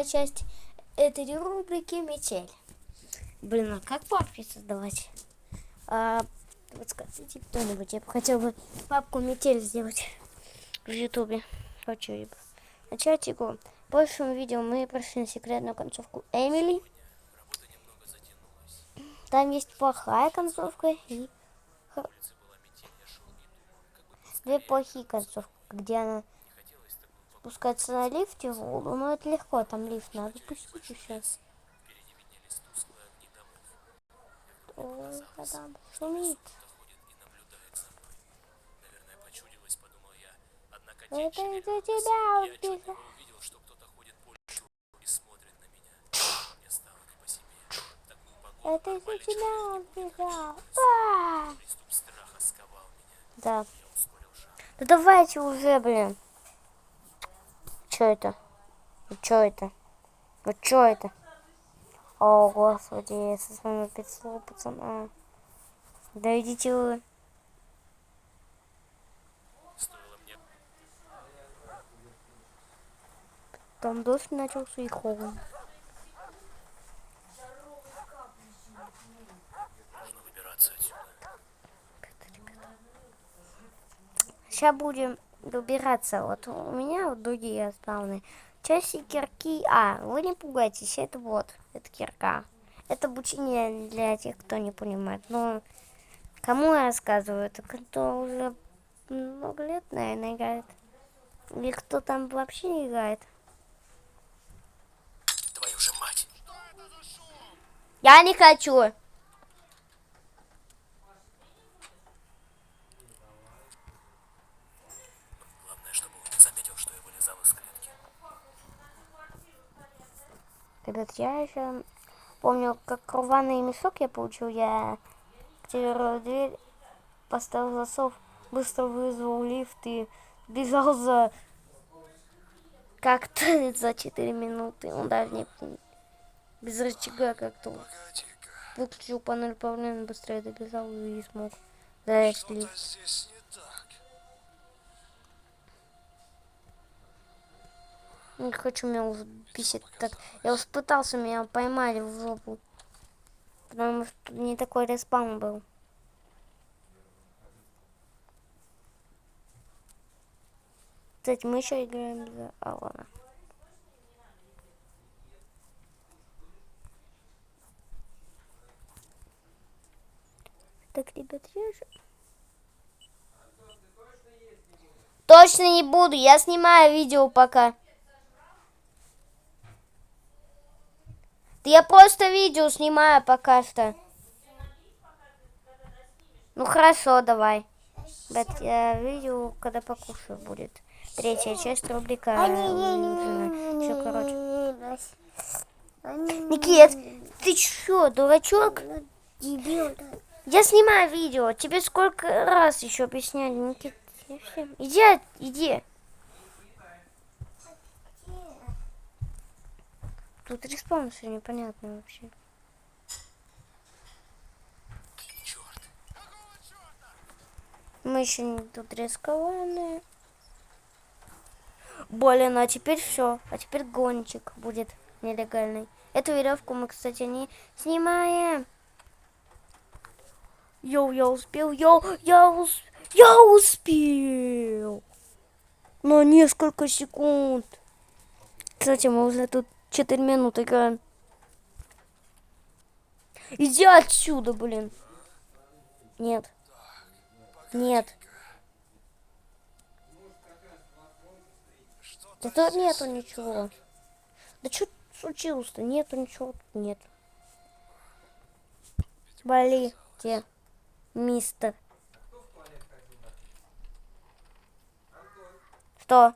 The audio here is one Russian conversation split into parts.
Часть этой рубрики «Метель». Блин, а как папки создавать? Вот скажите кто-нибудь, я бы хотел бы папку «Метель» сделать в ютубе. Хочу начать игру. В прошлом видео мы прошли на секретную концовку Эмили. Там есть плохая концовка и две плохие концовки, где она спускается на лифте в воду. Но это легко, там лифт надо пустить еще. Ой, там шумит. Это из-за тебя убежал. Это из-за тебя убежал. Да. Да давайте уже, блин. Чё это? Чё это? Вот чё это? О, господи, я со своим опять слово, пацана. Да идите вы. Там дождь начался и холодно. Сейчас будем добираться. Вот у меня вот другие основные части кирки. Вы не пугайтесь, это кирка. Это обучение для тех, кто не понимает. Но кому я рассказываю? Это кто уже много лет, наверное, играет. Или кто там вообще не играет. Твою же мать! Я не хочу. Главное, чтобы он не заметил, что я вылезал из клетки. Ребят, я еще помню, как рваный мешок я получил. Я активировал дверь, поставил засов, быстро вызвал лифт и бежал за как-то за 4 минуты. Он даже не без рычага как-то выключил панель управления, быстрее добежал и смог залезть в лифт. Здесь не так. Не хочу, меня уже бесит так. Я уже пытался, меня поймали в жопу. Потому что не такой респаун был. Кстати, мы еще играем за Алана. Так, ребят, я же... Точно не буду, я снимаю видео пока. Да я просто видео снимаю пока что. Ну хорошо, давай. Видео, когда покушаю, будет. Третья часть рубрика. Все, короче. Никит, ты чё, дурачок? Я снимаю видео. Тебе сколько раз еще объясняли, Никит? Иди. Тут респаун все непонятно вообще. Черт. Мы еще не тут рискованные. Блин, а теперь все. А теперь гонщик будет нелегальный. Эту веревку мы, кстати, не снимаем. Я успел. Я успел. На несколько секунд. Кстати, мы уже тут 4 минуты играем. Иди отсюда, блин. Нет. Да тут нету ничего. Да что случилось-то? Нету ничего. Нет. Болите, мистер. Что?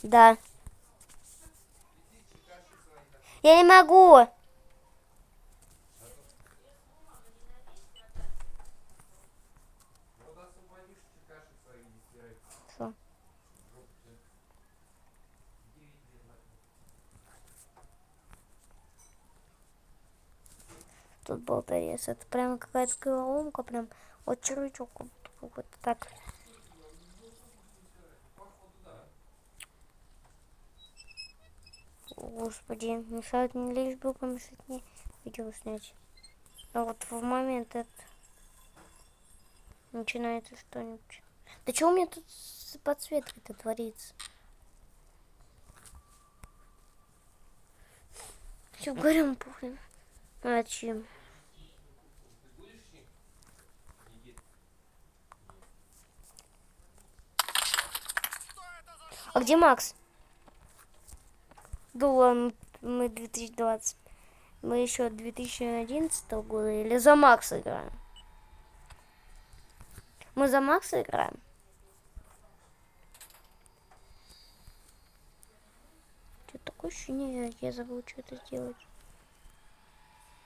Да. Я не могу. Что? Тут болторез. Это прям какая-то головоломка, прям вот червячок вот так. Господи, мешают мне лишь бы помешать мне видео снять. А вот в момент это начинается что-нибудь. Да что у меня тут с подсветкой-то творится? Все, горем пухлем. А чем? А где Макс? Да ладно, мы 2020. Мы еще 2011 года или за Макса играем? Мы за Макса играем? Что такое ощущение, я забыл что-то сделать.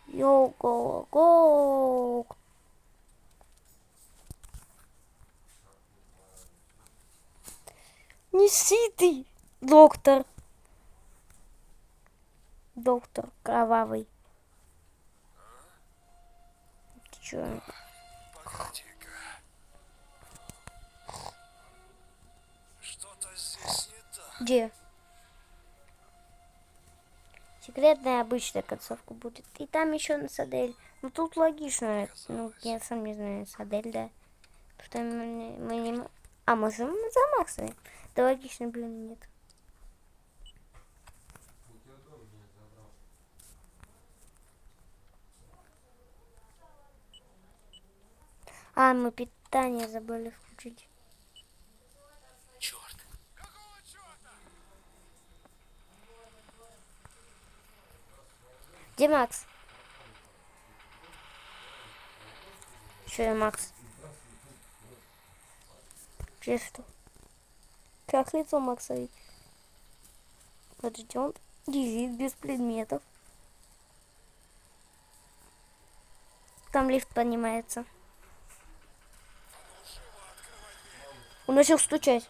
Йоу-го-го. Неси ты, доктор. Доктор кровавый. Ты чё? Погоди-ка. Что-то здесь не так. Где? Секретная обычная концовка будет. И там еще на Садель. Ну тут логично. Ну, я сам не знаю, Садель, да. Потому что мы не... А, мы за Максой. Да логично, блин, нет. А, мы питание забыли включить. Черт. Где Макс? Что я Макс? Че что? Как лицо Макса ведь? Подожди, он лежит без предметов. Там лифт поднимается. Он начал стучать.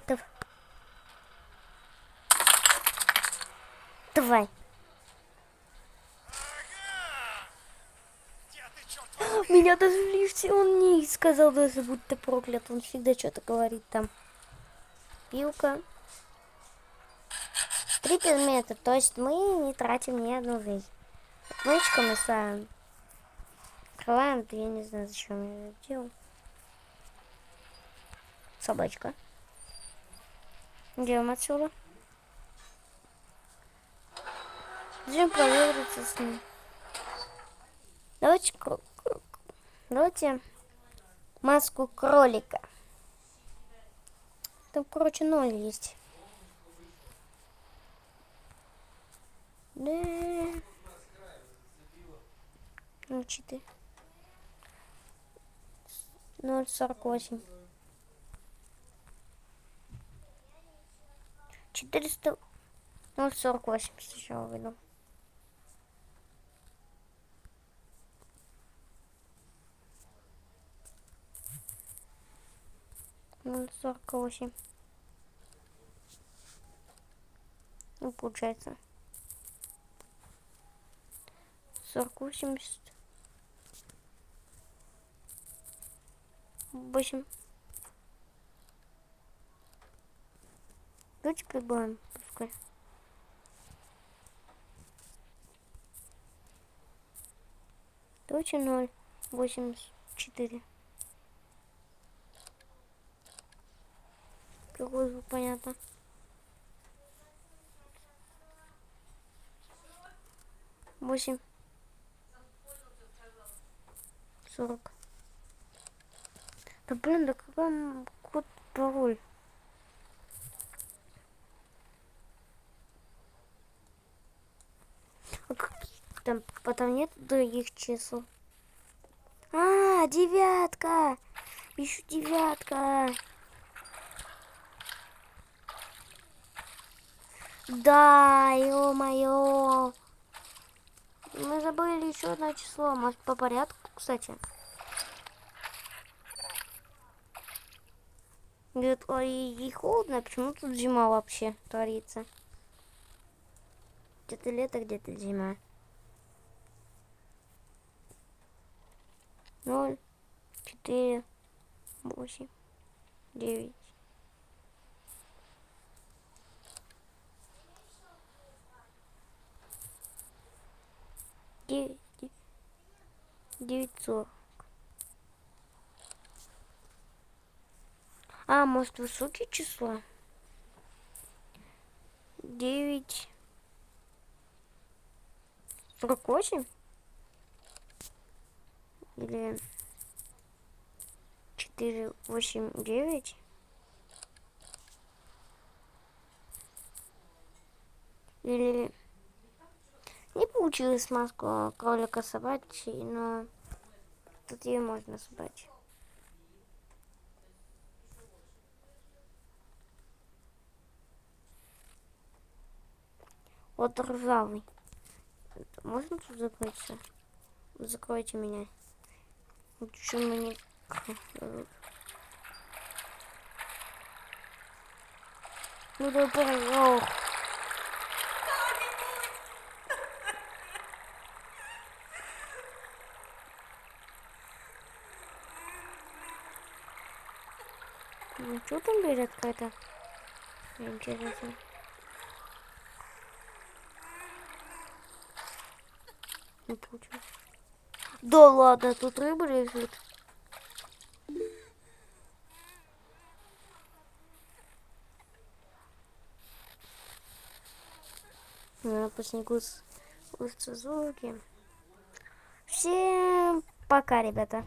Давай. Давай. Меня даже в лифте он не сказал, даже будь ты проклят. Он всегда что-то говорит там. Пилка. 3 предмета, то есть мы не тратим ни одну жизнь. Мышку мы ставим. Открываем, я не знаю, зачем я это делал. Собачка. Идем отсюда. Идем провериться с ним. Давайте маску кролика. Там, короче, 0 есть. Да. Ну, 4. 0,48. 400. 0,48 сначала выйду. Ну, 48. Ну, получается. 40, 8. Давайте прибавим, пускай. Давайте 0,84. Какой звук, понятно. 8. 40. Да блин, да какой код пароль? А какие там потом нет других чисел? А, 9. Еще 9. Да, ё-моё. Мы забыли еще одно число. Может, по порядку, кстати. Говорит, ой, и холодно, почему тут зима вообще творится? где-то лето, где-то зима. 0, 4, 8, 9. Девять, 900. А, может, высокие числа? 9, 48? Или 4, 8, 9? Или... Не получилось маску кролика собрать, но тут ее можно собрать. Вот ржавый. Можно тут закрыться? Закройте меня. Что мне... Ну да, ох. Ну что там дверь открыта? Интересно. Не получилось. Да ладно, тут рыба лежит. По снегу слышатся звуки. Всем пока, ребята.